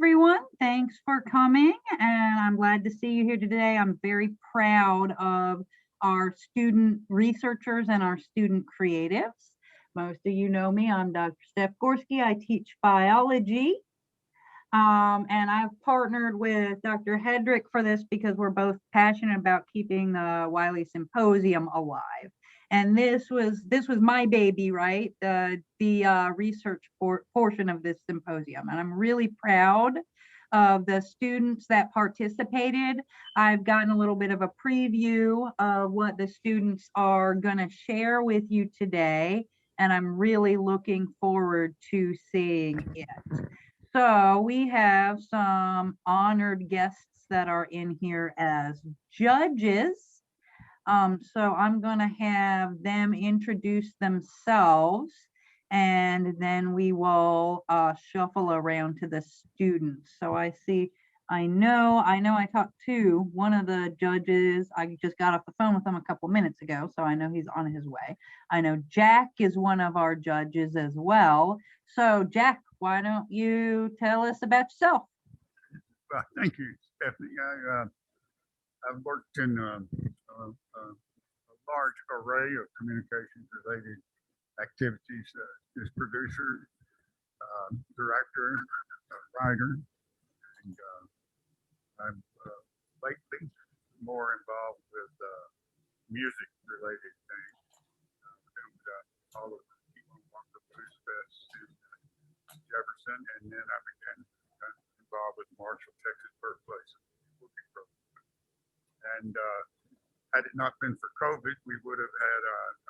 everyone. Thanks for coming, and I'm glad to see you here today. I'm very proud of our student researchers and our student creatives. Most of you know me. I'm Dr. Steph Gorski. I teach biology, and I've partnered with Dr. Hedrick for this because we're both passionate about keeping the Wiley Symposium alive. And this was my baby, right? The research portion of this symposium, and I'm really proud of the students that participated. I've gotten a little bit of a preview of what the students are going to share with you today, and I'm really looking forward to seeing it. So we have some honored guests that are in here as judges. So I'm going to have them introduce themselves, and then we will shuffle around to the students. So I know I talked to one of the judges. I just got off the phone with him a couple minutes ago, so I know he's on his way. I know Jack is one of our judges as well. So Jack, why don't you tell us about yourself? Thank you, Stephanie. I've worked in a large array of communications-related activities as producer, director, writer, and I'm lately more involved with music-related things. Filmed all of the Walker Blues Fest in Jefferson, and then I began involved with Marshall, Texas birthplace. And had it not been for COVID, we would have had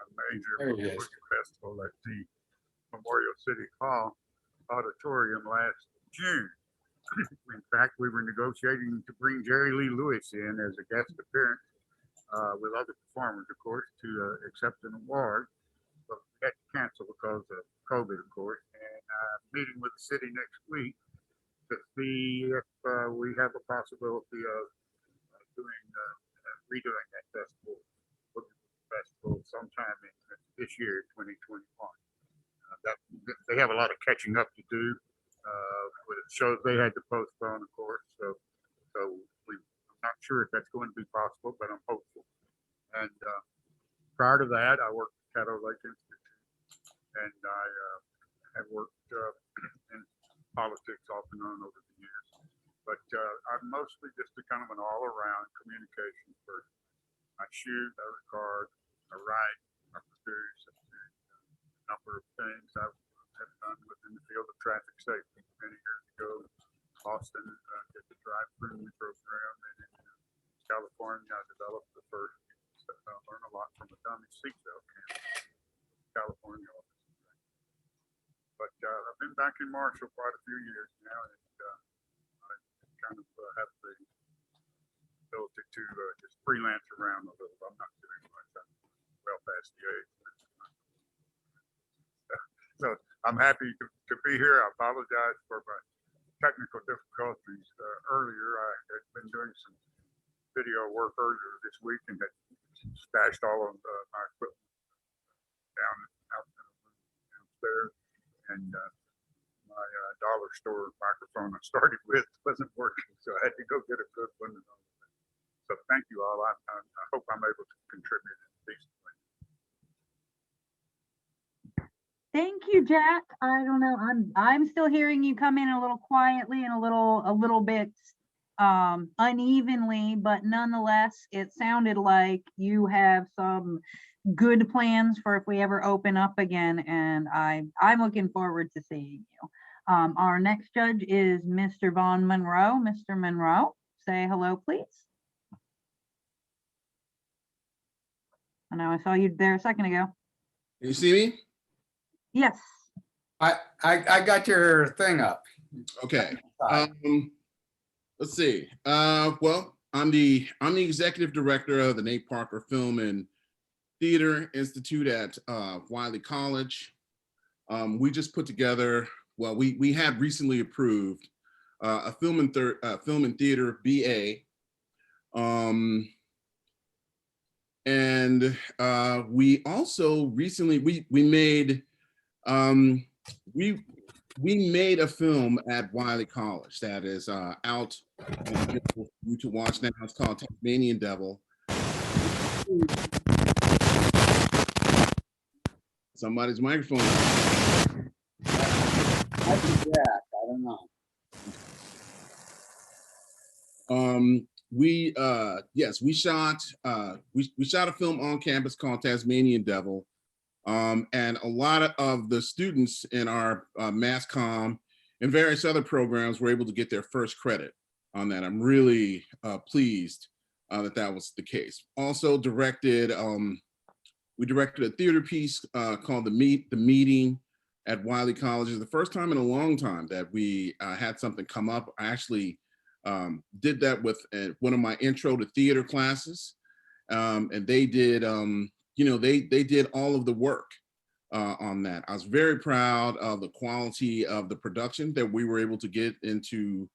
a major music festival at the Memorial City Hall auditorium last June. In fact, we were negotiating to bring Jerry Lee Lewis in as a guest appearance with other performers, of course, to accept an award. But we had to cancel because of COVID, of course. And meeting with the city next week to see if we have a possibility of redoing that festival sometime in this year, 2021. They have a lot of catching up to do with shows they had to postpone, of course. So I'm not sure if that's going to be possible, but I'm hopeful. And prior to that, I worked at Caddo Lake Institute, and I have worked in politics off and on over the years. But I'm mostly just a kind of an all-around communications person. I shoot, I record, I write, I produce, a number of things I've done within the field of traffic safety. Many years ago, Austin did the drive-through program, and in California, I developed the first. I learned a lot from a dummy seatbelt camp in California. But I've been back in Marshall quite a few years now, and kind of have the ability to just freelance around a little. I'm not doing much. I'm well past the age. So I'm happy to be here. I apologize for my technical difficulties earlier. I had been doing some video work earlier this week and had stashed all of my equipment downstairs, and my dollar store microphone I started with wasn't working, so I had to go get a good one. So thank you all. I hope I'm able to contribute decently. Thank you, Jack. I don't know. I'm still hearing you come in a little quietly and a little bit unevenly, but nonetheless, it sounded like you have some good plans for if we ever open up again, and I'm looking forward to seeing you. Our next judge is Mr. Vaughn Monroe. Mr. Monroe, say hello, please. I know I saw you there a second ago. You see me? Yes. I got your thing up. Okay. Let's see. Well, I'm the executive director of the Nate Parker Film and Theater Institute at Wiley College. We just put together, well, we had recently approved a film and theater BA. And we also recently we made we made a film at Wiley College that is out on you to watch now. It's called Tasmanian Devil. Somebody's microphone. I don't know. Yes, we shot a film on campus called Tasmanian Devil. And a lot of the students in our mass comm and various other programs were able to get their first credit on that. I'm really pleased that was the case. Also we directed a theater piece called The Meeting at Wiley College. It's the first time in a long time that we had something come up. I actually did that with one of my intro to theater classes, and they did they did all of the work on that. I was very proud of the quality of the production that we were able to get into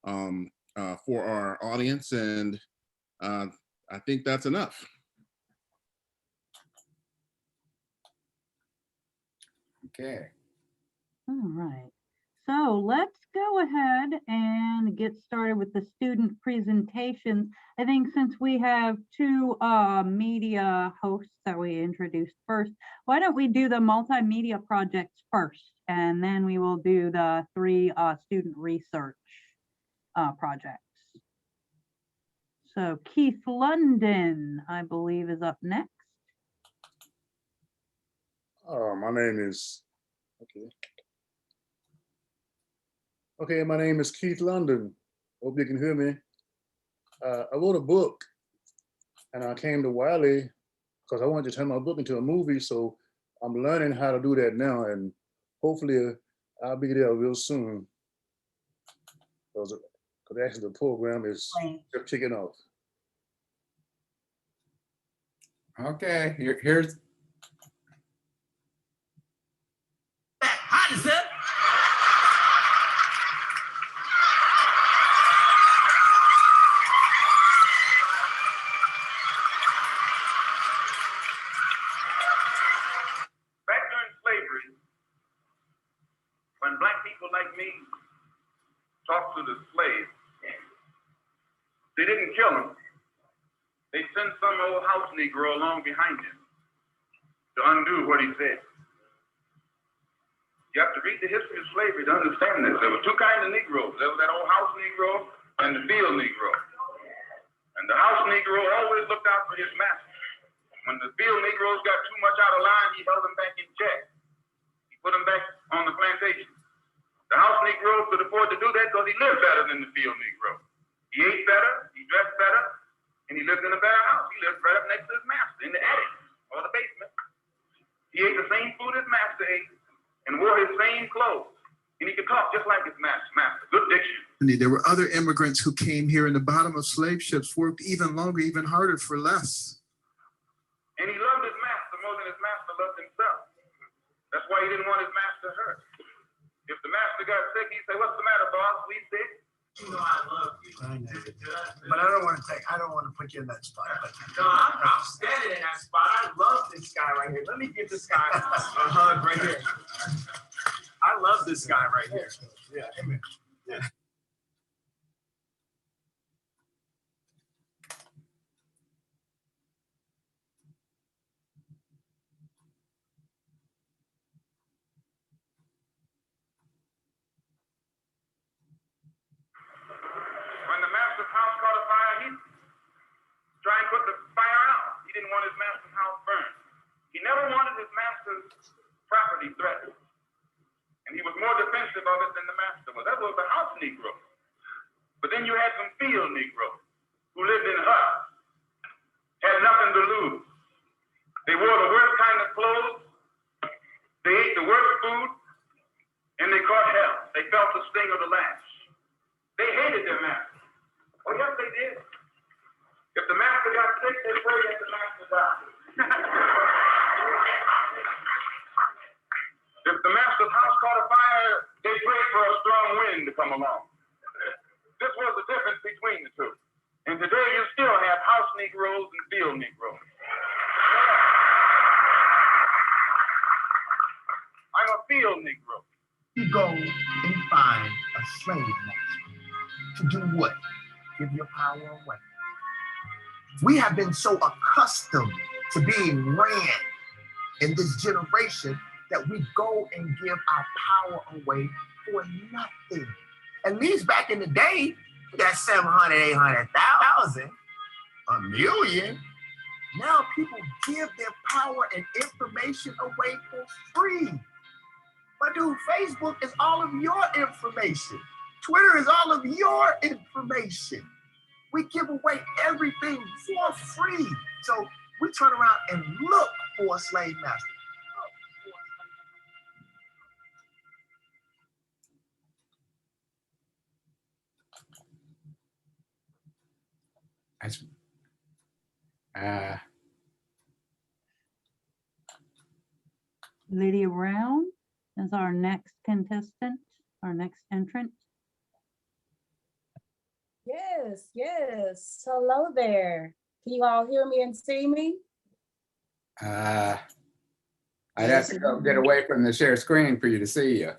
for our audience, and I think that's enough. Okay. All right. So let's go ahead and get started with the student presentations. I think since we have two media hosts that we introduced first, why don't we do the multimedia projects first, and then we will do the three student research projects. So Keith London, I believe, is up next. My name is, okay, my name is Keith London. Hope you can hear me. I wrote a book and I came to Wiley because I wanted to turn my book into a movie. So I'm learning how to do that now, and hopefully I'll be there real soon. Because actually the program is just kicking off. Okay, here's. Hot as that. Back during slavery, when black people like me talked to the slaves, they didn't kill them. They sent some old house Negro along behind him to undo what he said. You have to read the history of slavery to understand this. There were two kinds of Negroes. There was that old house Negro and the field Negro. And the house Negro always looked out for his master. When the field Negroes got too much out of line, he held them back in check. He put them back on the plantation. The house Negro could afford to do that because he lived better than the field Negro. He ate better, he dressed better, and he lived in a better house. He lived right up next to his master in the attic or the basement. He ate the same food his master ate and wore his same clothes. And he could talk just like his master. Good diction. There were other immigrants who came here in the bottom of slave ships, worked even longer, even harder for less. And he loved his master more than his master loved himself. That's why he didn't want his master hurt. If the master got sick, he'd say, "What's the matter, boss? We sick?" You know I love you. I know. But I don't want to put you in that spot. No, I'm standing in that spot. I love this guy right here. Let me give this guy a hug right here. I love this guy right here. Yeah, amen. Yeah. When the master's house caught a fire, he'd try and put the fire out. He didn't want his master's house burned. He never wanted his master's property threatened. And he was more defensive of it than the master was. That was the house Negro. But then you had some field Negroes who lived in huts, had nothing to lose. They wore the worst kind of clothes, they ate the worst food, and they caught hell. They felt the sting of the lash. They hated their master. Oh, yes, they did. If the master got sick, they prayed that the master died. If the master's house caught a fire, they prayed for a strong wind to come along. This was the difference between the two. And today you still have house Negroes and field Negroes. I'm a field Negro. You go and find a slave master to do what? Give your power away. We have been so accustomed to being ran in this generation that we go and give our power away for nothing. At least back in the day, you got 700, 800,000, a million. Now people give their power and information away for free. But dude, Facebook is all of your information. Twitter is all of your information. We give away everything for free. So we turn around and look for a slave master. That's, Lydia Brown is our next contestant, our next entrant. Yes, yes. Hello there. Can you all hear me and see me? I'd have to go get away from the share screen for you to see you.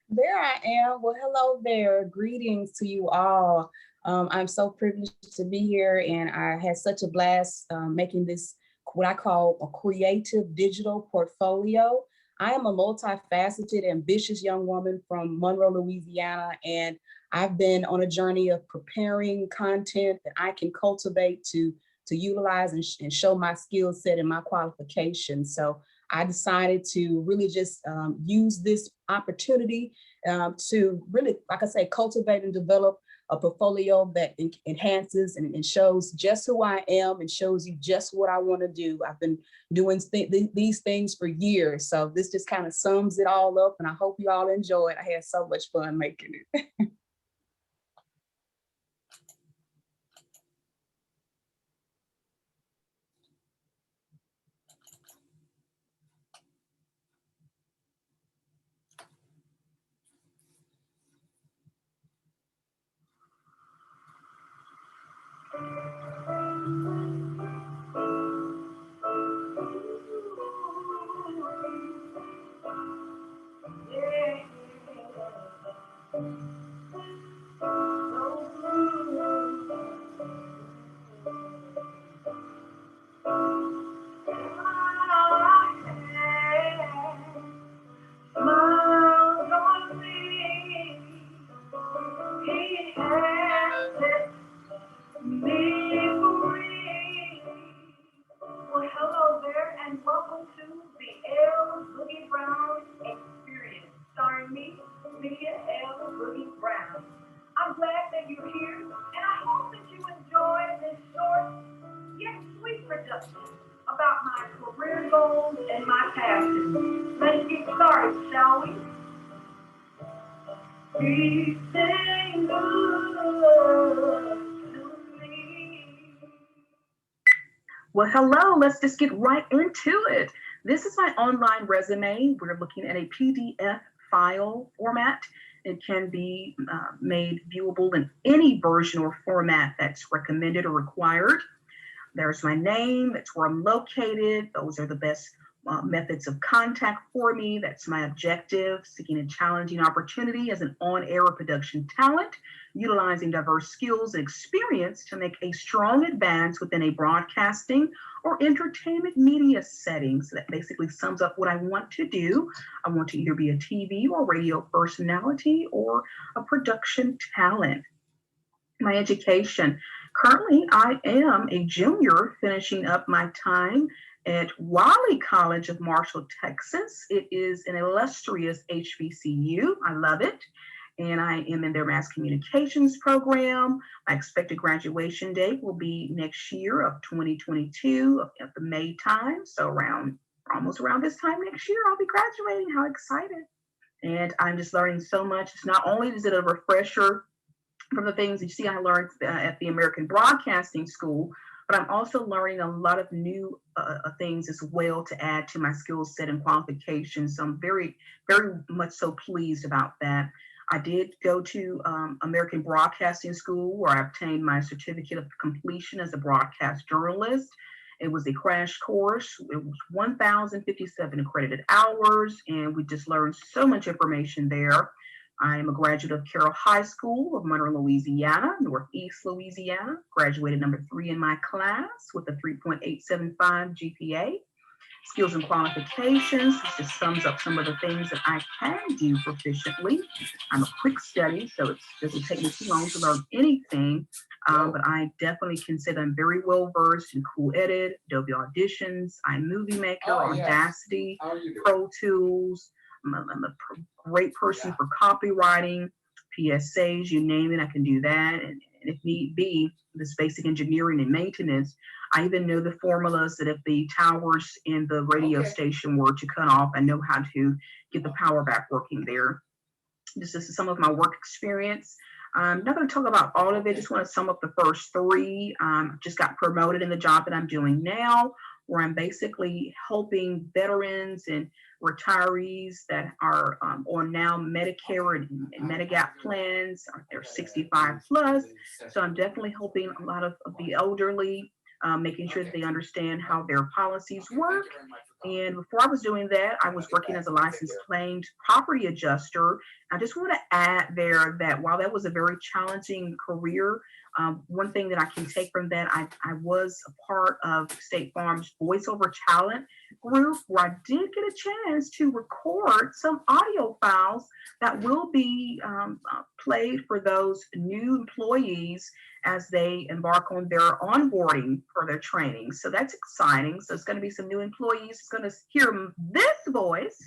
There I am. Well, hello there. Greetings to you all. I'm so privileged to be here, and I had such a blast making this, what I call a creative digital portfolio. I am a multifaceted, ambitious young woman from Monroe, Louisiana, and I've been on a journey of preparing content that I can cultivate to utilize and show my skill set and my qualifications. So I decided to really just use this opportunity to really, like I say, cultivate and develop a portfolio that enhances and shows just who I am and shows you just what I want to do. I've been doing these things for years. So this just kind of sums it all up, and I hope you all enjoy it. I had so much fun making it. Well, hello there, and welcome to the L. Boogie Brown Experience, starring me, Lydia L. Boogie Brown. I'm glad that you're here, and I hope that you enjoy this short yet sweet production about my career goals and my passions. Let's get started, shall we? Please sing good to me. Well, hello, let's just get right into it. This is my online resume. We're looking at a PDF file format. It can be made viewable in any version or format that's recommended or required. There's my name, that's where I'm located. Those are the best methods of contact for me. That's my objective, seeking a challenging opportunity as an on-air production talent, utilizing diverse skills and experience to make a strong advance within a broadcasting or entertainment media setting. So that basically sums up what I want to do. I want to either be a TV or radio personality or a production talent. My education. Currently, I am a junior finishing up my time at Wiley College of Marshall, Texas. It is an illustrious HBCU. I love it. And I am in their mass communications program. My expected graduation date will be next year of 2022 at the May time. So almost around this time next year, I'll be graduating. How excited. And I'm just learning so much. It's not only is it a refresher from the things you see I learned at the American Broadcasting School, but I'm also learning a lot of new things as well to add to my skill set and qualifications. So I'm very, very much so pleased about that. I did go to American Broadcasting School, where I obtained my certificate of completion as a broadcast journalist. It was a crash course. It was 1,057 accredited hours, and we just learned so much information there. I am a graduate of Carroll High School of Monroe, Louisiana, Northeast Louisiana. Graduated number 3 in my class with a 3.875 GPA. Skills and qualifications. This just sums up some of the things that I can do proficiently. I'm a quick study, so it doesn't take me too long to learn anything. But I definitely can say that I'm very well versed in Cool Edit, Adobe Auditions, iMovie Maker, Audacity, Pro Tools. I'm a great person for copywriting, PSAs, you name it, I can do that. And if need be, this basic engineering and maintenance, I even know the formulas that if the towers in the radio station were to cut off, I know how to get the power back working there. This is some of my work experience. I'm not going to talk about all of it. Just want to sum up the first 3. Just got promoted in the job that I'm doing now, where I'm basically helping veterans and retirees that are on now Medicare and Medigap plans. They're 65 plus. So I'm definitely helping a lot of the elderly, making sure that they understand how their policies work. And before I was doing that, I was working as a licensed claimed property adjuster. I just want to add there that while that was a very challenging career, one thing that I can take from that, I was a part of State Farm's voiceover talent group, where I did get a chance to record some audio files that will be played for those new employees as they embark on their onboarding for their training. So that's exciting. So it's going to be some new employees going to hear this voice.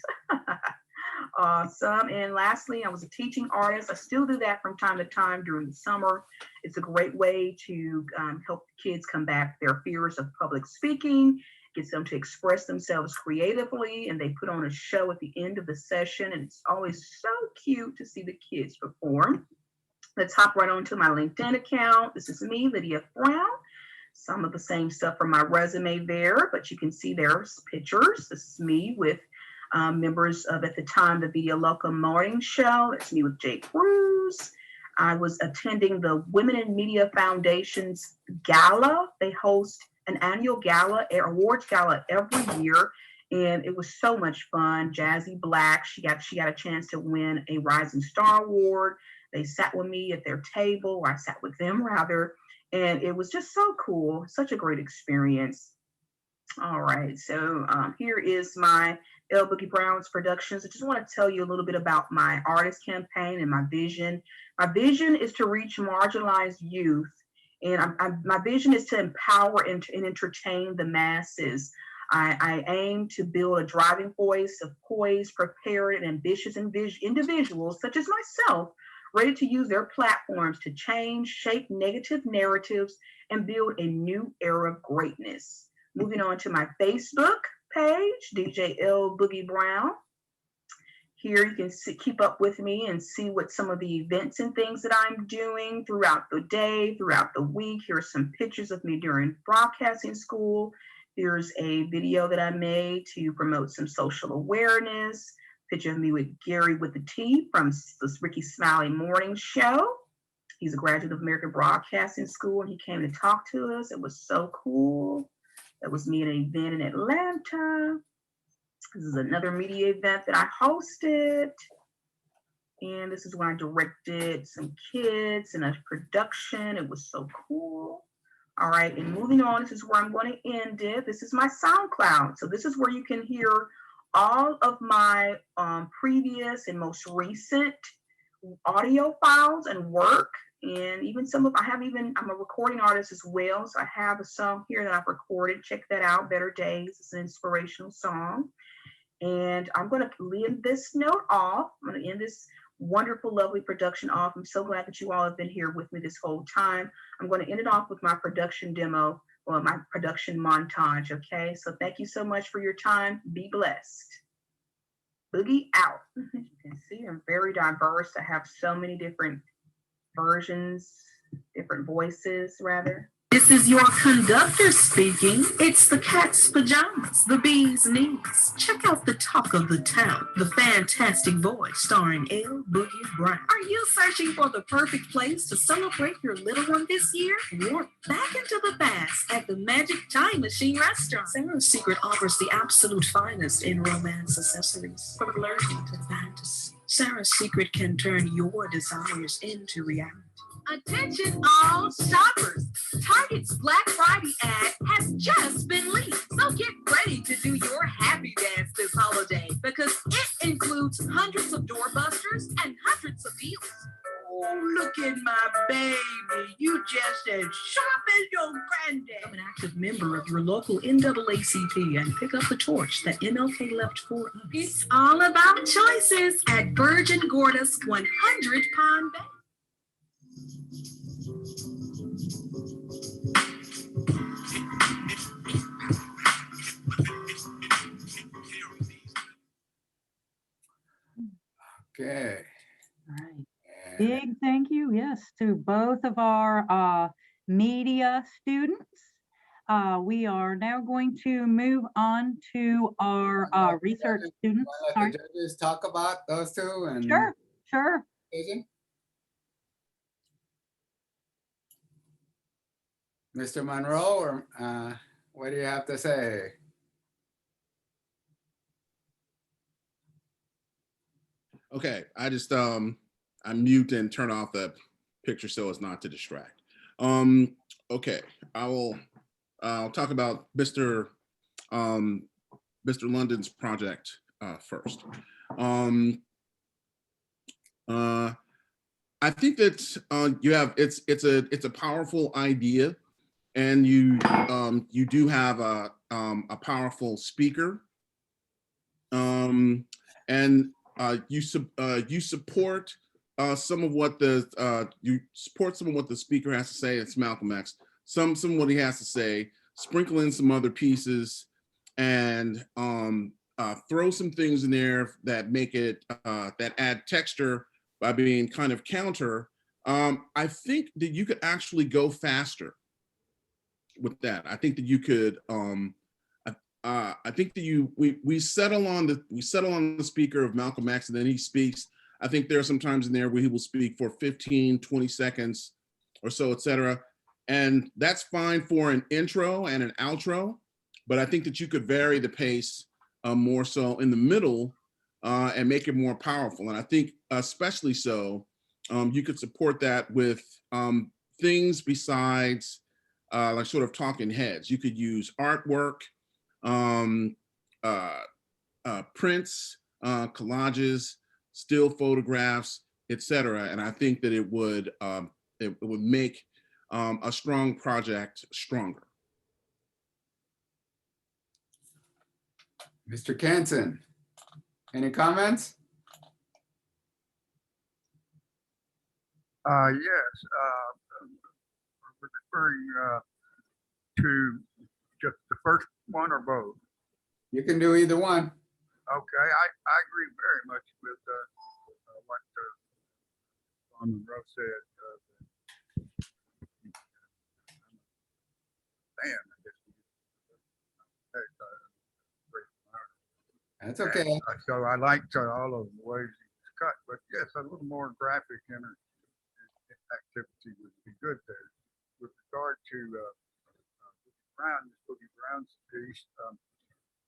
Awesome. And lastly, I was a teaching artist. I still do that from time to time during the summer. It's a great way to help kids combat their fears of public speaking, gets them to express themselves creatively, and they put on a show at the end of the session, and it's always so cute to see the kids perform. Let's hop right on to my LinkedIn account. This is me, Lydia Brown. Some of the same stuff from my resume there, but you can see there's pictures. This is me with members of, at the time, the Video Local Morning Show. That's me with Jay Cruz. I was attending the Women in Media Foundation's gala. They host an annual gala, awards gala every year, and it was so much fun. Jazzy Black, she got a chance to win a Rising Star Award. They sat with me at their table, or I sat with them rather, and it was just so cool. Such a great experience. All right, so here is my L. Boogie Brown's Productions. I just want to tell you a little bit about my artist campaign and my vision. My vision is to reach marginalized youth, and my vision is to empower and entertain the masses. I aim to build a driving voice of poised, prepared, and ambitious individuals such as myself, ready to use their platforms to change, shape negative narratives, and build a new era of greatness. Moving on to my Facebook page, DJ L. Boogie Brown. Here you can keep up with me and see what some of the events and things that I'm doing throughout the day, throughout the week. Here are some pictures of me during broadcasting school. Here's a video that I made to promote some social awareness. Picture of me with Gary with the T from the Ricky Smiley Morning Show. He's a graduate of American Broadcasting School, and he came to talk to us. It was so cool. That was me at an event in Atlanta. This is another media event that I hosted. And this is when I directed some kids in a production. It was so cool. All right, and moving on, this is where I'm going to end it. This is my SoundCloud. So this is where you can hear all of my previous and most recent audio files and work. And even I'm a recording artist as well. So I have a song here that I've recorded. Check that out, Better Days. It's an inspirational song. And I'm going to end this note off. I'm going to end this wonderful, lovely production off. I'm so glad that you all have been here with me this whole time. I'm going to end it off with my production demo, or my production montage, okay? So thank you so much for your time. Be blessed. Boogie out. You can see I'm very diverse. I have so many different versions, different voices rather. This is your conductor speaking. It's the cat's pajamas, the bee's knees. Check out the talk of the town, the fantastic voice starring L. Boogie Brown. Are you searching for the perfect place to celebrate your little one this year? Warp back into the past at the Magic Time Machine Restaurant. Sarah's Secret offers the absolute finest in romance accessories from flirting to fantasy. Sarah's Secret can turn your desires into reality. Attention all shoppers. Target's Black Friday ad has just been leaked. So get ready to do your happy dance this holiday because it includes hundreds of doorbusters and hundreds of deals. Oh, look at my baby. You just as sharp as your granddad. Become an active member of your local NAACP and pick up the torch that MLK left for us. It's all about choices at Virgin Gorda's 100-pound bag. Okay. All right. Big thank you, yes, to both of our media students. We are now going to move on to our research students. Let the judges talk about those two and Sure. Mr. Monroe, or what do you have to say? Okay, I just I mute and turn off the picture so as not to distract. Okay, I'll talk about Mr. London's project first. I think that you have it's a powerful idea, and you do have a powerful speaker, and you support some of what the speaker has to say. It's Malcolm X. Some of what he has to say, sprinkle in some other pieces, and throw some things in there that make it that add texture by being kind of counter. I think that you could actually go faster with that. I think that you could. I think that we settle on the speaker of Malcolm X, and then he speaks. I think there are some times in there where he will speak for 15, 20 seconds or so, etc. And that's fine for an intro and an outro, but I think that you could vary the pace more so in the middle and make it more powerful. And I think especially so, you could support that with things besides like sort of talking heads. You could use artwork, prints, collages, still photographs, etc. And I think that it would make a strong project stronger. Mr. Kanson, any comments? Yes, we're referring to just the first one or both. You can do either one. Okay, I agree very much with what Monroe said. That's okay. So I liked all of the ways it's cut, but yes, a little more graphic activity would be good there. With regard to Boogie Brown's piece,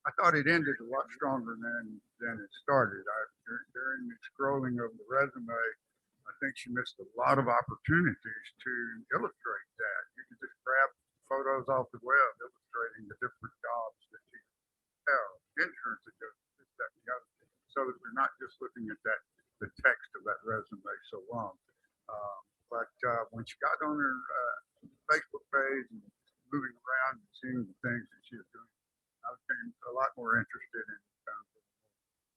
I thought it ended a lot stronger than it started. During the scrolling of the resume, I think she missed a lot of opportunities to illustrate that. You can just grab photos off the web illustrating the different jobs that she held, interns that goes this, that, and the other, so that we're not just looking at the text of that resume so long. But when she got on her Facebook page and moving around and seeing the things that she was doing, I became a lot more interested in terms of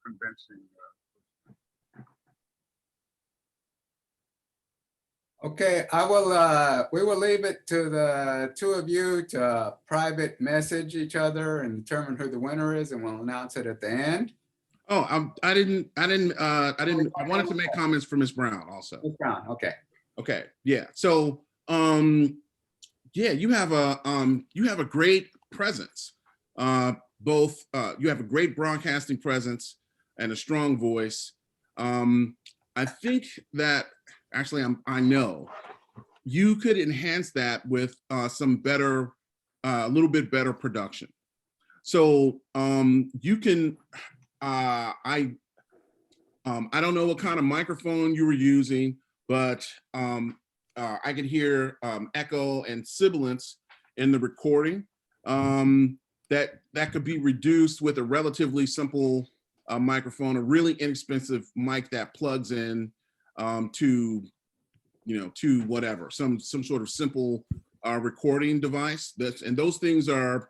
convincing. Okay, we will leave it to the two of you to private message each other and determine who the winner is, and we'll announce it at the end. Oh, I wanted to make comments for Ms. Brown also. Ms. Brown, okay. Okay, yeah. So yeah, you have a great presence. Both you have a great broadcasting presence and a strong voice. I think that actually I know you could enhance that with some better, a little bit better production. So you can, I don't know what kind of microphone you were using, but I could hear echo and sibilance in the recording. That could be reduced with a relatively simple microphone, a really inexpensive mic that plugs in to, to whatever, some sort of simple recording device. And those things are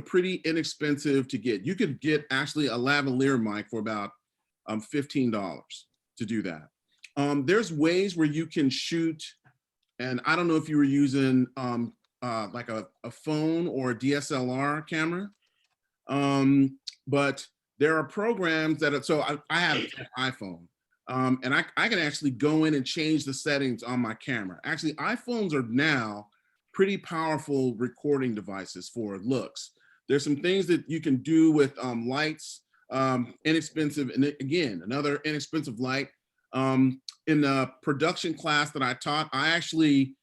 pretty inexpensive to get. You could get actually a lavalier mic for about $15 to do that. There's ways where you can shoot, and I don't know if you were using like a phone or a DSLR camera, but there are programs that are, so I have an iPhone, and I can actually go in and change the settings on my camera. Actually, iPhones are now pretty powerful recording devices for looks. There's some things that you can do with lights, inexpensive, and again, another inexpensive light. In the production class that I taught, I actually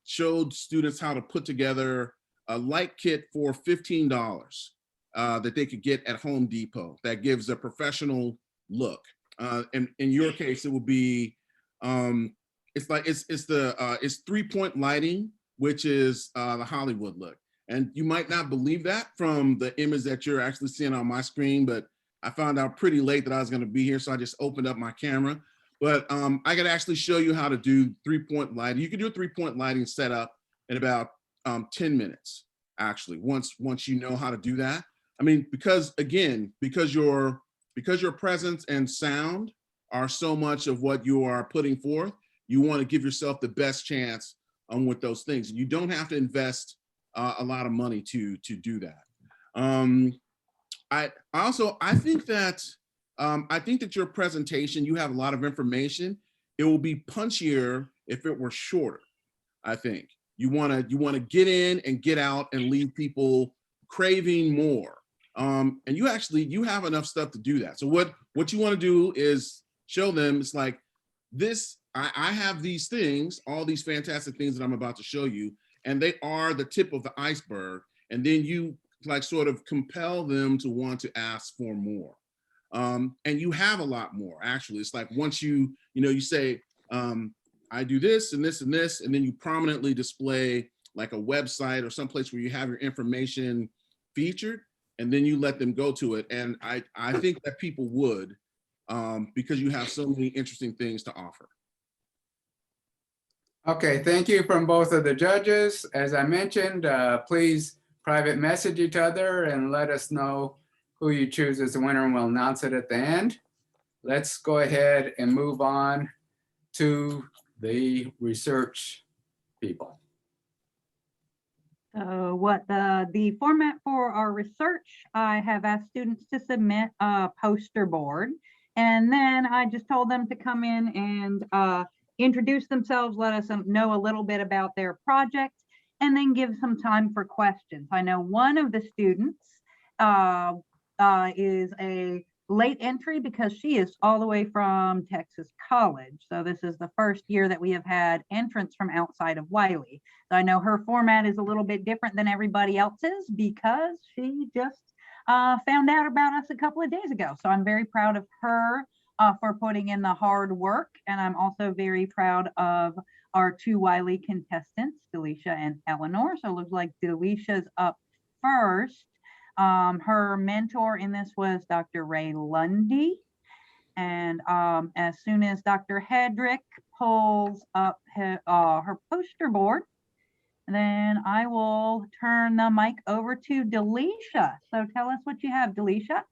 showed students how to put together a light kit for $15 that they could get at Home Depot that gives a professional look. And in your case, it would be it's 3-point lighting, which is the Hollywood look. And you might not believe that from the image that you're actually seeing on my screen, but I found out pretty late that I was going to be here, so I just opened up my camera. But I could actually show you how to do 3-point lighting. You can do a 3-point lighting setup in about 10 minutes, actually, once you know how to do that. I mean, because your presence and sound are so much of what you are putting forth, you want to give yourself the best chance with those things. You don't have to invest a lot of money to do that. I think that your presentation, you have a lot of information. It will be punchier if it were shorter. I think you want to get in and get out and leave people craving more. And you have enough stuff to do that. So what you want to do is show them, it's like this, I have these things, all these fantastic things that I'm about to show you, and they are the tip of the iceberg. And then you like sort of compel them to want to ask for more. And you have a lot more, actually. It's like once you say, I do this and this and this, and then you prominently display like a website or someplace where you have your information featured, and then you let them go to it. And I think that people would, because you have so many interesting things to offer. Okay, thank you from both of the judges. As I mentioned, please private message each other and let us know who you choose as the winner, and we'll announce it at the end. Let's go ahead and move on to the research people. So what the format for our research, I have asked students to submit a poster board, and then I just told them to come in and introduce themselves, let us know a little bit about their project, and then give some time for questions. I know one of the students is a late entry because she is all the way from Texas College. So this is the first year that we have had entrants from outside of Wiley. So I know her format is a little bit different than everybody else's because she just found out about us a couple of days ago. So I'm very proud of her for putting in the hard work. And I'm also very proud of our two Wiley contestants, Delisha and Eleanor. So it looks like Delisha's up first. Her mentor in this was Dr. Ray Lundy. And as soon as Dr. Hedrick pulls up her poster board, then I will turn the mic over to Delisha. So tell us what you have, Delisha.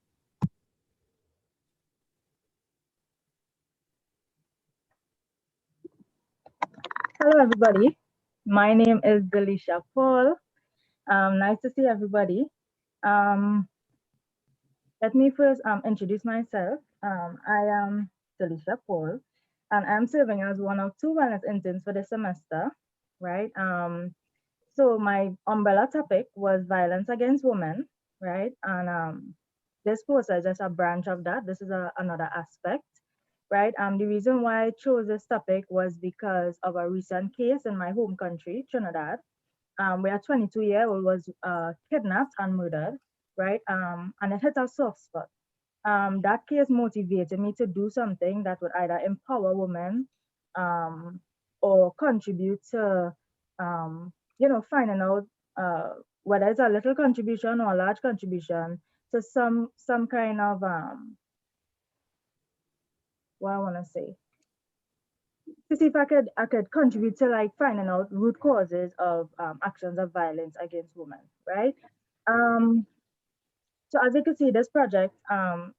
Hello, everybody. My name is Delisha Paul. Nice to see everybody. Let me first introduce myself. I am Delisha Paul, and I'm serving as one of two wellness interns for the semester, right? So my umbrella topic was violence against women, right? And this poster is just a branch of that. This is another aspect, right? The reason why I chose this topic was because of a recent case in my home country, Trinidad, where a 22-year-old was kidnapped and murdered, right? And it hit a soft spot. That case motivated me to do something that would either empower women or contribute to, finding out whether it's a little contribution or a large contribution to some kind of, what I want to say, to see if I could contribute to like finding out root causes of actions of violence against women, right? So as you can see, this project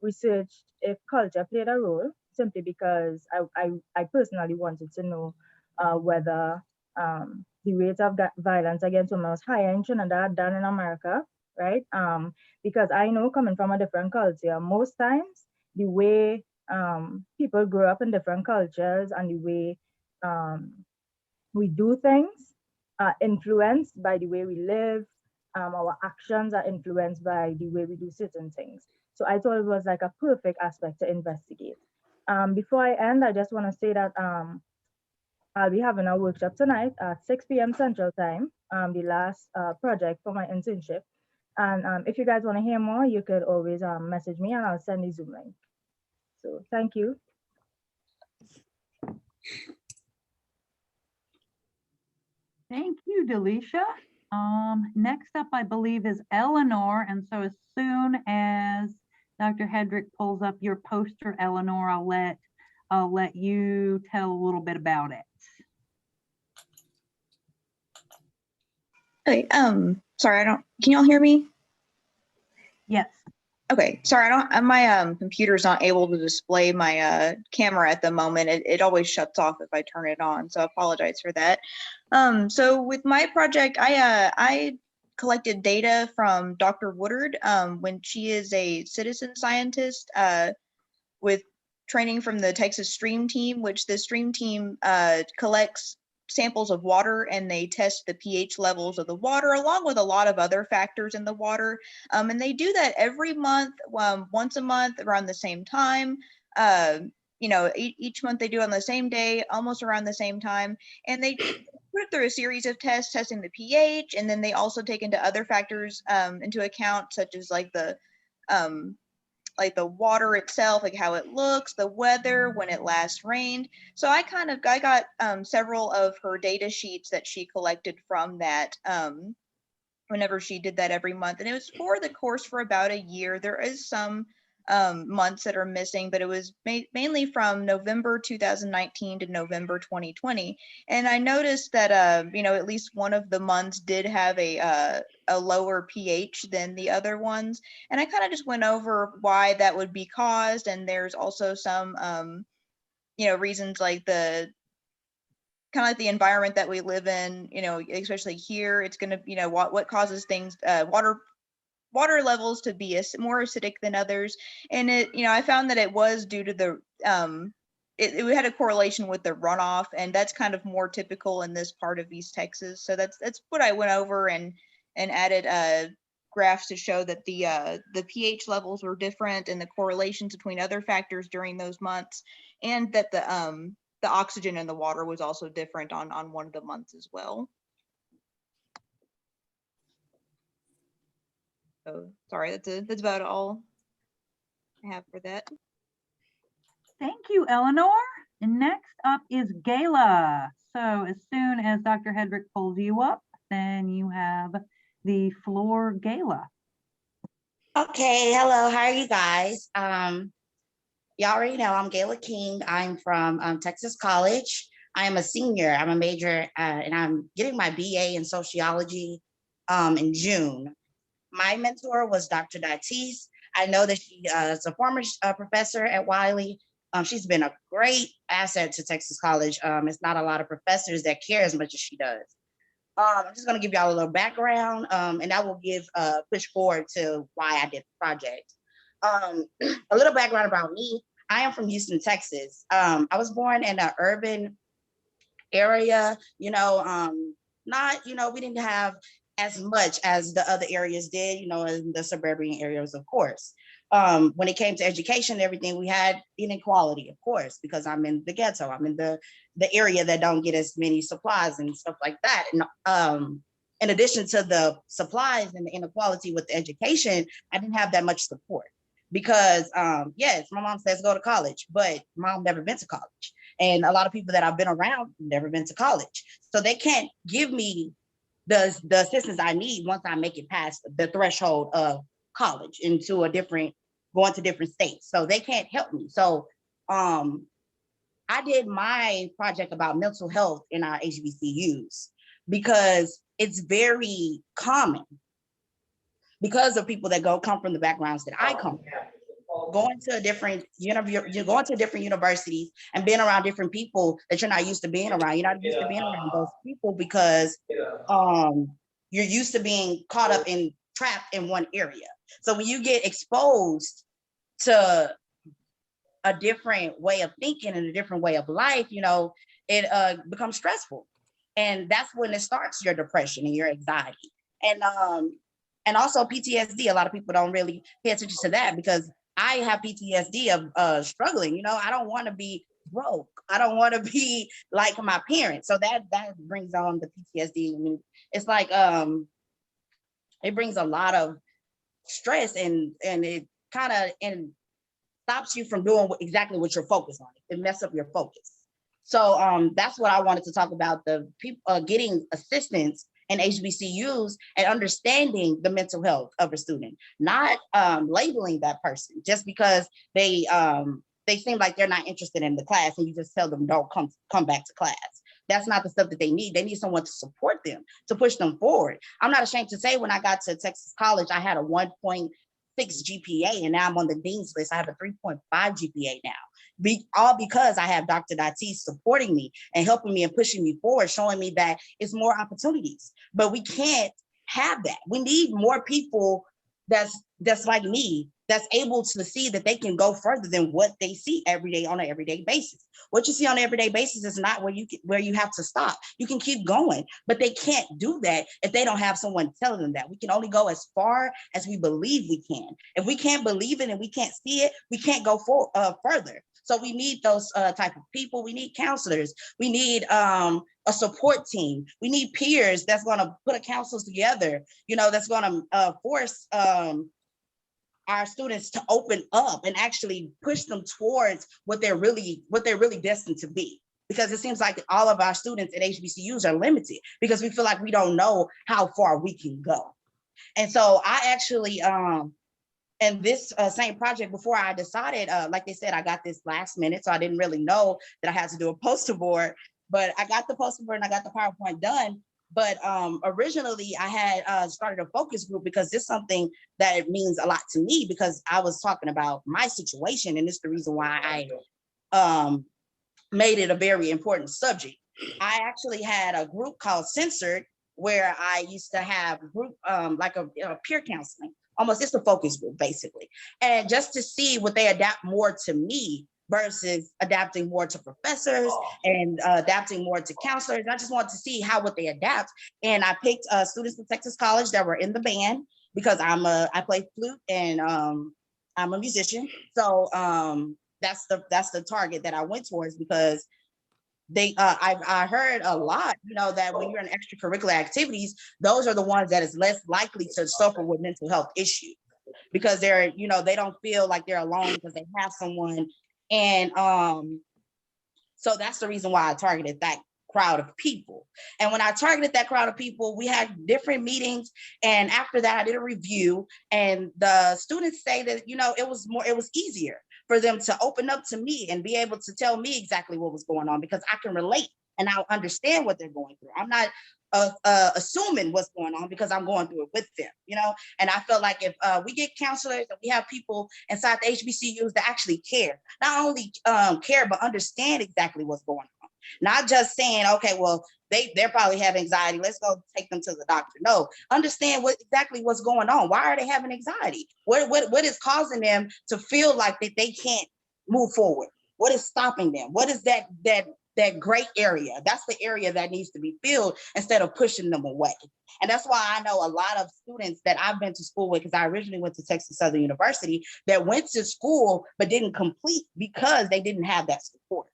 researched if culture played a role, simply because I personally wanted to know whether the rate of violence against women was higher in Trinidad than in America, right? Because I know, coming from a different culture, most times the way people grow up in different cultures and the way we do things are influenced by the way we live. Our actions are influenced by the way we do certain things. So I thought it was like a perfect aspect to investigate. Before I end, I just want to say that I'll be having a workshop tonight at 6 p.m. Central Time, the last project for my internship. And if you guys want to hear more, you could always message me and I'll send the Zoom link. So thank you. Thank you, Delisha. Next up, I believe, is Eleanor. And so as soon as Dr. Hedrick pulls up your poster, Eleanor, I'll let you tell a little bit about it. Okay, sorry, can y'all hear me? Yes. Okay, sorry, my computer's not able to display my camera at the moment. It always shuts off if I turn it on, so I apologize for that. So with my project, I collected data from Dr. Woodard when she is a citizen scientist with training from the Texas Stream Team, which the Stream Team collects samples of water and they test the pH levels of the water along with a lot of other factors in the water. And they do that every month, once a month around the same time. Each month they do it on the same day, almost around the same time. And they put through a series of tests testing the pH, and then they also take into other factors into account, such as like the water itself, like how it looks, the weather, when it last rained. So I got several of her data sheets that she collected from that whenever she did that every month. And it was for the course for about a year. There is some months that are missing, but it was mainly from November 2019 to November 2020. And I noticed that, at least one of the months did have a lower pH than the other ones. And I kind of just went over why that would be caused. And there's also some, reasons like the environment that we live in, especially here, it's going to, what causes things, water levels to be more acidic than others. And I found that it was due to the, it had a correlation with the runoff, and that's kind of more typical in this part of East Texas. So that's what I went over and added graphs to show that the pH levels were different and the correlations between other factors during those months, and that the oxygen in the water was also different on one of the months as well. So sorry, that's about all I have for that. Thank you, Eleanor. And next up is Gayla. So as soon as Dr. Hedrick pulls you up, then you have the floor, Gayla. Okay, hello, how are you guys? Y'all already know I'm Gayla King. I'm from Texas College. I am a senior. I'm a major, and I'm getting my BA in sociology in June. My mentor was Dr. Datis. I know that she is a former professor at Wiley. She's been a great asset to Texas College. It's not a lot of professors that care as much as she does. I'm just going to give y'all a little background, and I will give push forward to why I did the project. A little background about me. I am from Houston, Texas. I was born in an urban area, not, we didn't have as much as the other areas did, in the suburban areas, of course. When it came to education and everything, we had inequality, of course, because I'm in the ghetto. I'm in the area that don't get as many supplies and stuff like that. And in addition to the supplies and the inequality with the education, I didn't have that much support because, yes, my mom says go to college, but mom never been to college. And a lot of people that I've been around never been to college. So they can't give me the assistance I need once I make it past the threshold of college into going to different states. So they can't help me. So I did my project about mental health in our HBCUs because it's very common because of people that come from the backgrounds that I come from. Going to different universities and being around different people that you're not used to being around. You're not used to being around those people because you're used to being caught up and trapped in one area. So when you get exposed to a different way of thinking and a different way of life, it becomes stressful. And that's when it starts your depression and your anxiety. And also PTSD. A lot of people don't really pay attention to that because I have PTSD of struggling. I don't want to be broke. I don't want to be like my parents. So that brings on the PTSD. I mean, it's like it brings a lot of stress and it kind of stops you from doing exactly what you're focused on. It messes up your focus. So that's what I wanted to talk about, the people getting assistance in HBCUs and understanding the mental health of a student, not labeling that person just because they seem like they're not interested in the class and you just tell them don't come back to class. That's not the stuff that they need. They need someone to support them, to push them forward. I'm not ashamed to say when I got to Texas College, I had a 1.6 GPA and now I'm on the dean's list. I have a 3.5 GPA now. All because I have Dr. Dati supporting me and helping me and pushing me forward, showing me that it's more opportunities. But we can't have that. We need more people that's like me, that's able to see that they can go further than what they see every day on an everyday basis. What you see on an everyday basis is not where you have to stop. You can keep going, but they can't do that if they don't have someone telling them that. We can only go as far as we believe we can. If we can't believe it and we can't see it, we can't go further. So we need those type of people. We need counselors. We need a support team. We need peers that's going to put councils together, that's going to force our students to open up and actually push them towards what they're really destined to be. Because it seems like all of our students at HBCUs are limited because we feel like we don't know how far we can go. And so I actually, and this same project, before I decided, like they said, I got this last minute, so I didn't really know that I had to do a poster board, but I got the poster board and I got the PowerPoint done. But originally I had started a focus group because this is something that means a lot to me because I was talking about my situation and it's the reason why I made it a very important subject. I actually had a group called Censored where I used to have group like a peer counseling. Almost it's a focus group basically. And just to see would they adapt more to me versus adapting more to professors and adapting more to counselors. I just wanted to see how would they adapt. And I picked students from Texas College that were in the band because I play flute and I'm a musician. So that's the target that I went towards because I heard a lot, that when you're in extracurricular activities, those are the ones that is less likely to suffer with mental health issues because they're, they don't feel like they're alone because they have someone. And so that's the reason why I targeted that crowd of people. And when I targeted that crowd of people, we had different meetings. And after that, I did a review and the students say that, it was easier for them to open up to me and be able to tell me exactly what was going on because I can relate and I'll understand what they're going through. I'm not assuming what's going on because I'm going through it with them, and I feel like if we get counselors and we have people inside the HBCUs that actually care, not only care, but understand exactly what's going on. Not just saying, okay, well, they're probably have anxiety. Let's go take them to the doctor. No, understand exactly what's going on. Why are they having anxiety? What is causing them to feel like that they can't move forward? What is stopping them? What is that that gray area. That's the area that needs to be filled instead of pushing them away. And that's why I know a lot of students that I've been to school with, because I originally went to Texas Southern University, that went to school but didn't complete because they didn't have that support.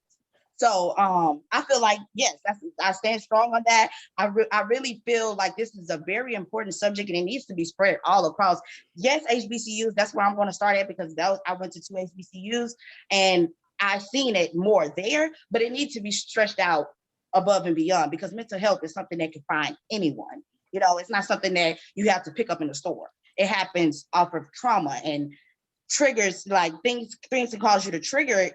So I feel like, yes, I stand strong on that. I really feel like this is a very important subject and it needs to be spread all across. Yes, HBCUs, that's where I'm going to start at, because I went to 2 HBCUs and I've seen it more there, but it needs to be stretched out above and beyond, because mental health is something that can find anyone. You know, it's not something that you have to pick up in the store. It happens off of trauma and triggers, like things that cause you to trigger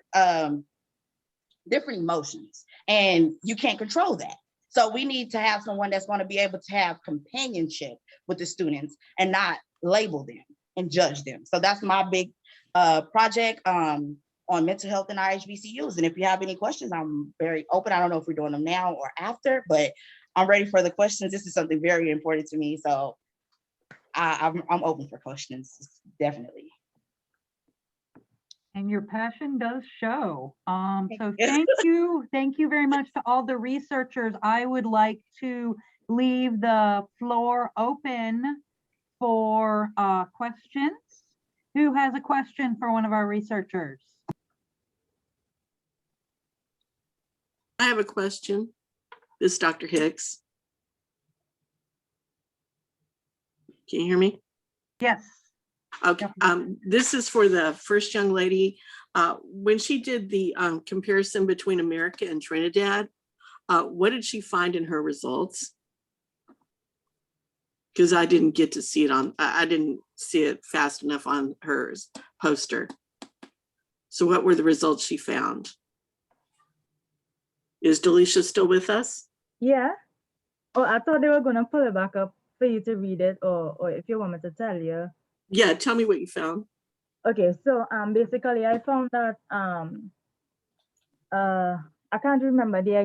different emotions, and you can't control that. So we need to have someone that's going to be able to have companionship with the students and not label them and judge them. So that's my big project on mental health in our HBCUs. And if you have any questions, I'm very open. I don't know if we're doing them now or after, but I'm ready for the questions. This is something very important to me. So I'm open for questions, definitely. And your passion does show. So thank you very much to all the researchers. I would like to leave the floor open for questions. Who has a question for one of our researchers? I have a question. This is Dr. Hicks. Can you hear me? Yes. Okay. This is for the first young lady. When she did the comparison between America and Trinidad, what did she find in her results? Because I didn't get to see it I didn't see it fast enough on her poster. So what were the results she found? Is Delisha still with us? Yeah. Oh, I thought they were going to pull it back up for you to read it, or if you want me to tell you. Yeah, tell me what you found. Okay, so basically I found that I can't remember the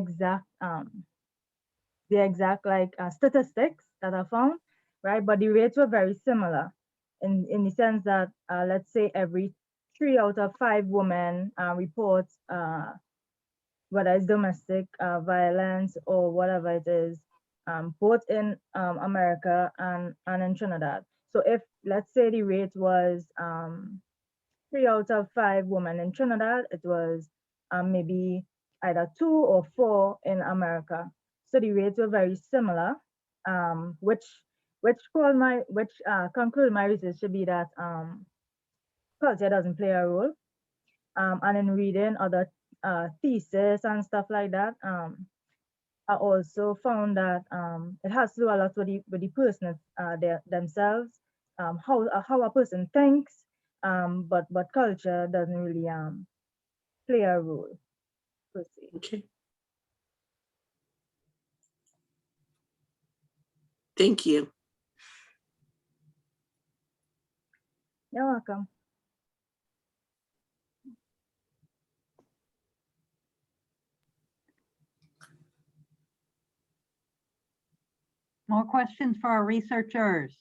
exact like statistics that I found, right? But the rates were very similar in the sense that let's say every 3 out of 5 women reports whether it's domestic violence or whatever it is, both in America and in Trinidad. So if, let's say the rate was 3 out of 5 women in Trinidad, it was maybe either 2 or 4 in America. So the rates were very similar, which conclude my research to be that culture doesn't play a role. And in reading other thesis and stuff like that, I also found that it has to do a lot with the person themselves, how a person thinks, but culture doesn't really play a role per se. Okay. Thank you. You're welcome. More questions for our researchers?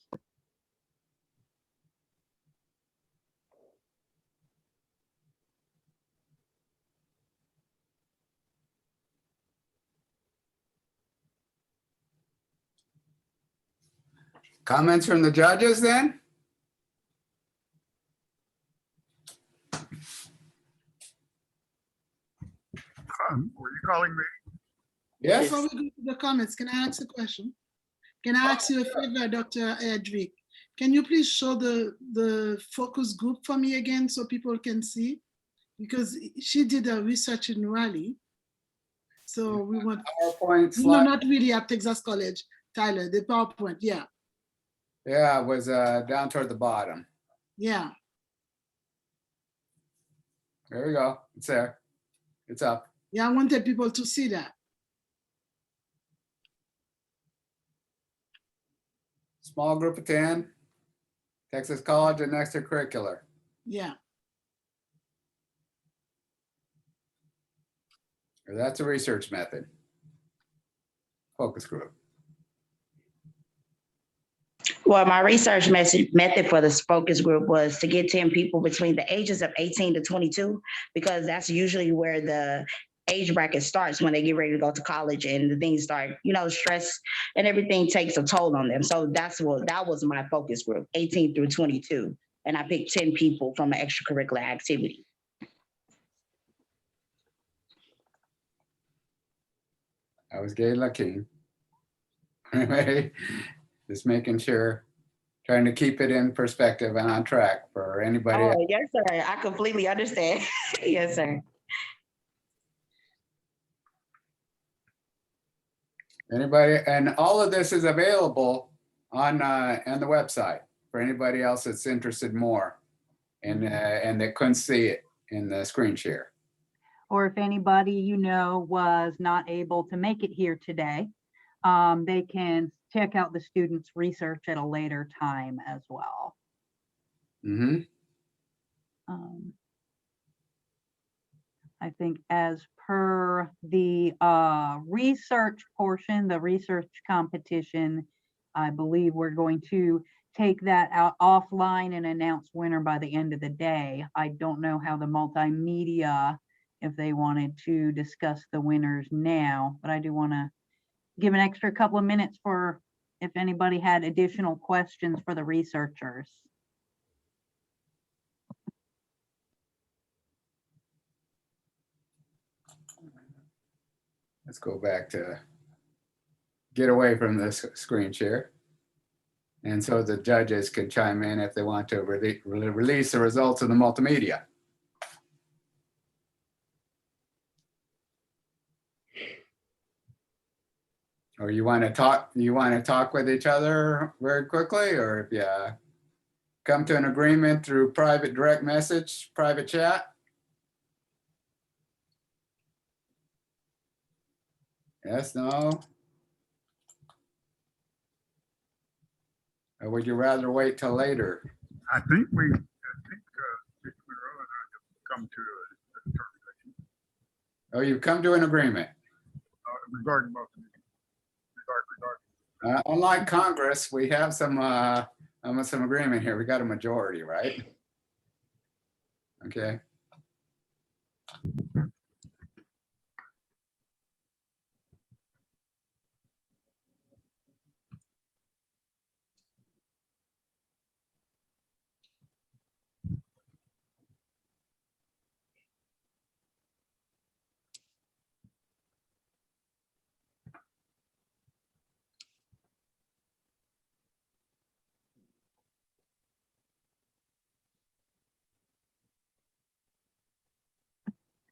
Comments from the judges then? Were you calling me? Yes. Before we go to the comments, can I ask a question? Can I ask you a favor, Dr. Edric? Can you please show the focus group for me again so people can see? Because she did a research in Raleigh. So we want, PowerPoint no, slide. not really at Texas College, Tyler, the PowerPoint, yeah. Yeah, it was down toward the bottom. Yeah. There we go. It's there. It's up. Yeah, I wanted people to see that. Small group of 10, Texas College and extracurricular. Yeah. That's a research method. Focus group. Well, my research method for this focus group was to get 10 people between the ages of 18 to 22, because that's usually where the age bracket starts when they get ready to go to college and the things start, stress and everything takes a toll on them. So that was my focus group, 18 through 22. And I picked 10 people from an extracurricular activity. I was Gayla King. Just making sure, trying to keep it in perspective and on track for anybody. Oh, yes, sir. I completely understand. Yes, sir. Anybody, and all of this is available on the website for anybody else that's interested more and that couldn't see it in the screen share. Or if anybody was not able to make it here today, they can check out the students' research at a later time as well. Mm-hmm. I think as per the research portion, the research competition, I believe we're going to take that out offline and announce winner by the end of the day. I don't know how the multimedia, if they wanted to discuss the winners now, but I do want to give an extra couple of minutes for if anybody had additional questions for the researchers. Let's go back to get away from this screen share. And so the judges can chime in if they want to release the results of the multimedia. Or you want to talk with each other very quickly, or if you come to an agreement through private direct message, private chat. Yes, no? Or would you rather wait till later? I think Monroe and I have come to a determination. Oh, you've come to an agreement? Regarding multimedia. Unlike Congress, we have some agreement here. We got a majority, right? Okay.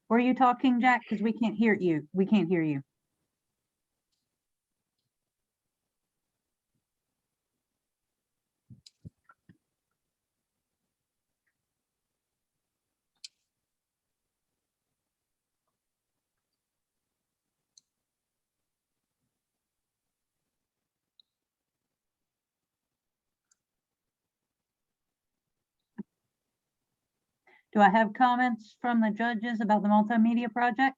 Were you talking, Jack? Because we can't hear you. We can't hear you. Do I have comments from the judges about the multimedia projects?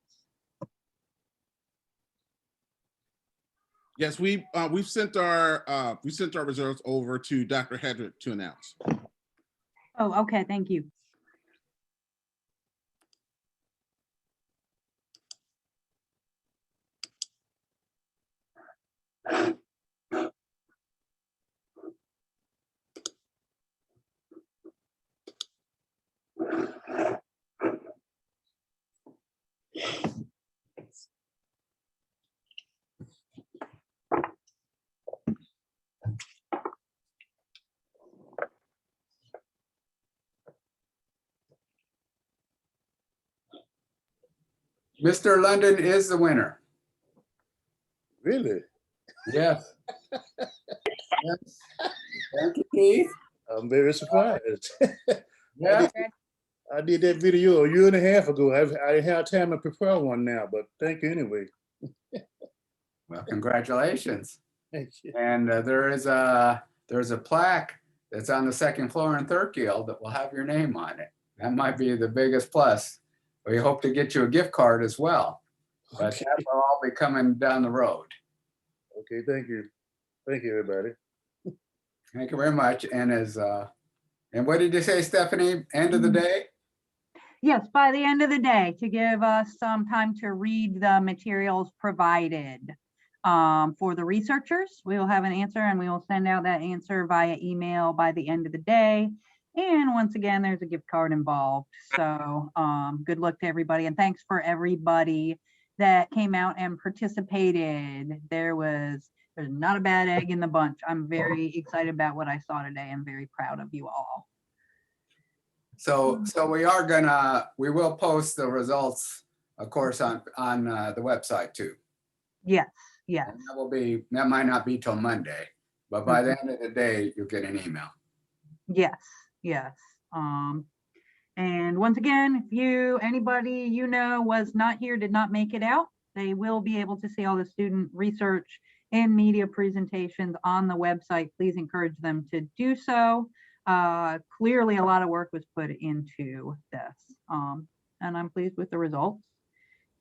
Yes, we've sent our results over to Dr. Hedrick to announce. Oh, okay, thank you. Mr. London is the winner. Really? Yes. Yes. Thank you, Keith. I'm very surprised. Yeah. I did that video a year and a half ago. I didn't have time to prepare one now, but thank you anyway. Well, congratulations. Thank you. And there's a plaque that's on the second floor in Third Guild that will have your name on it. That might be the biggest plus. We hope to get you a gift card as well, but Okay. that will all be coming down the road. Okay, thank you. Thank you, everybody. Thank you very much. And and what did you say, Stephanie? End of the day? Yes, by the end of the day, to give us some time to read the materials provided. For the researchers, we will have an answer and we will send out that answer via email by the end of the day. And once again, there's a gift card involved. So good luck to everybody. And thanks for everybody that came out and participated. There's not a bad egg in the bunch. I'm very excited about what I saw today. I'm very proud of you all. So we will post the results, of course, on the website too. Yes, yes. And that might not be till Monday, but by the end of the day, you'll get an email. Yes, yes. And once again, if anybody you know was not here, did not make it out, they will be able to see all the student research and media presentations on the website. Please encourage them to do so. Clearly a lot of work was put into this, and I'm pleased with the results.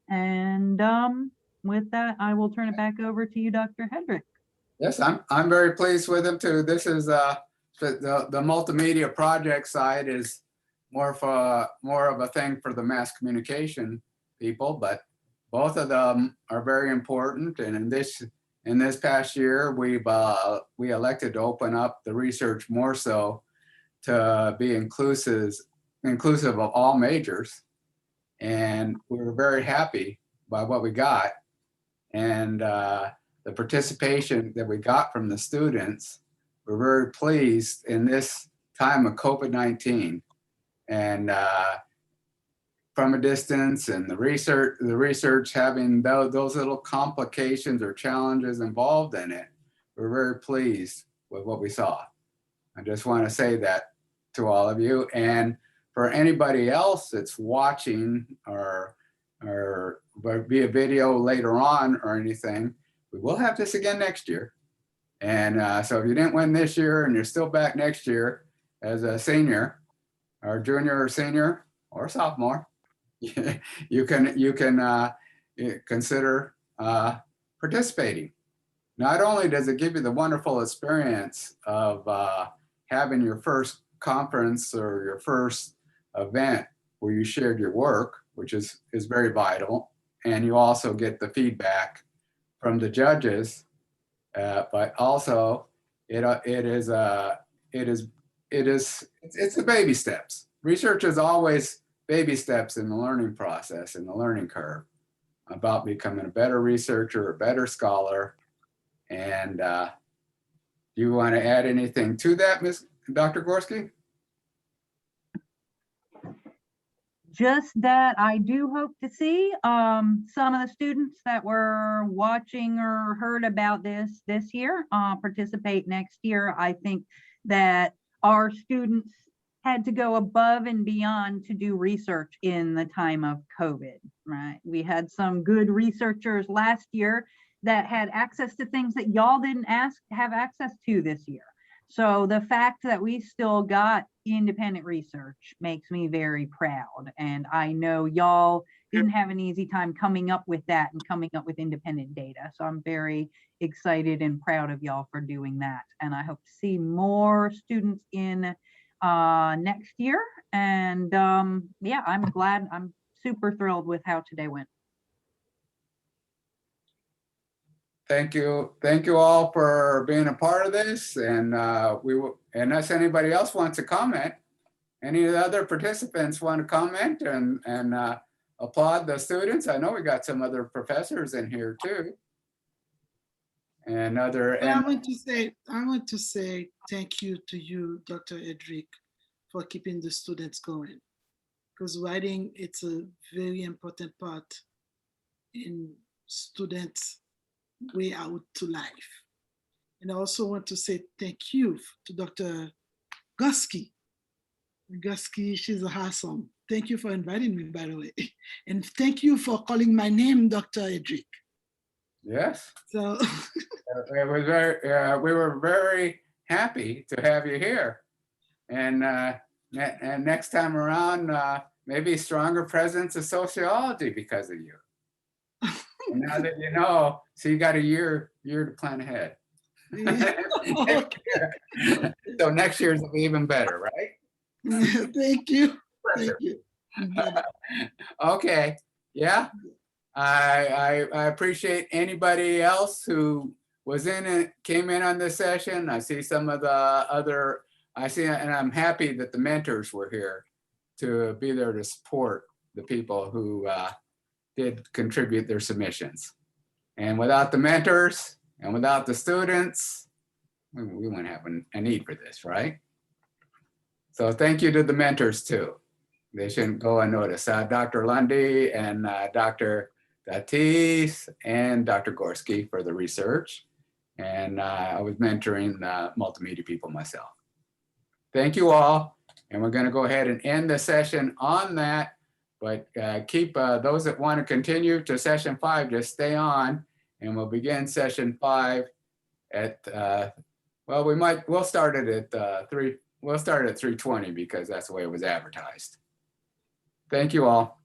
And with that, I will turn it back over to you, Dr. Hedrick. Yes, I'm very pleased with them too. This is the multimedia project side is more of a thing for the mass communication people, but both of them are very important. And in this past year, we elected to open up the research more so to be inclusive of all majors. And we were very happy by what we got. And the participation that we got from the students, we're very pleased in this time of COVID-19. And from a distance, and the research having those little complications or challenges involved in it, we're very pleased with what we saw. I just want to say that to all of you. And for anybody else that's watching or via video later on or anything, we will have this again next year. And so if you didn't win this year and you're still back next year as a senior or junior or senior or sophomore, you can consider participating. Not only does it give you the wonderful experience of having your first conference or your first event where you shared your work, which is very vital, and you also get the feedback from the judges, but also it's the baby steps. Research is always baby steps in the learning process, in the learning curve, about becoming a better researcher, a better scholar. And do you want to add anything to that, Dr. Gorski? Just that I do hope to see some of the students that were watching or heard about this year participate next year. I think that our students had to go above and beyond to do research in the time of COVID, right? We had some good researchers last year that had access to things that y'all didn't have access to this year. So the fact that we still got independent research makes me very proud. And I know y'all didn't have an easy time coming up with that and coming up with independent data. So I'm very excited and proud of y'all for doing that. And I hope to see more students in next year. And yeah, I'm super thrilled with how today went. Thank you all for being a part of this. And unless anybody else wants to comment, any of the other participants want to comment and applaud the students. I know we got some other professors in here too. And I want to say thank you to you, Dr. Hedrick, for keeping the students going. Because writing, it's a very important part in students' way out to life. And I also want to say thank you to Dr. Gorski. Gorski, she's awesome. Thank you for inviting me, by the way. And thank you for calling my name, Dr. Hedrick. Yes. So it was we were very happy to have you here. And next time around, maybe a stronger presence of sociology because of you. And now that you know, so you got a year to plan ahead. So next year's will be even better, right? Thank you. Thank you. Okay, yeah. I appreciate anybody else who was in it, came in on this session. I see some of the other, and I'm happy that the mentors were here to be there to support the people who did contribute their submissions. And without the mentors and without the students, we wouldn't have a need for this, right? So thank you to the mentors too. They shouldn't go unnoticed. Dr. Lundy and Dr. Datis and Dr. Gorski for the research. And I was mentoring multimedia people myself. Thank you all. And we're going to go ahead and end the session on that. But keep those that want to continue to session 5, just stay on. And we'll begin session 5 at, well, we'll start it at 3. We'll start at 3:20 because that's the way it was advertised. Thank you all.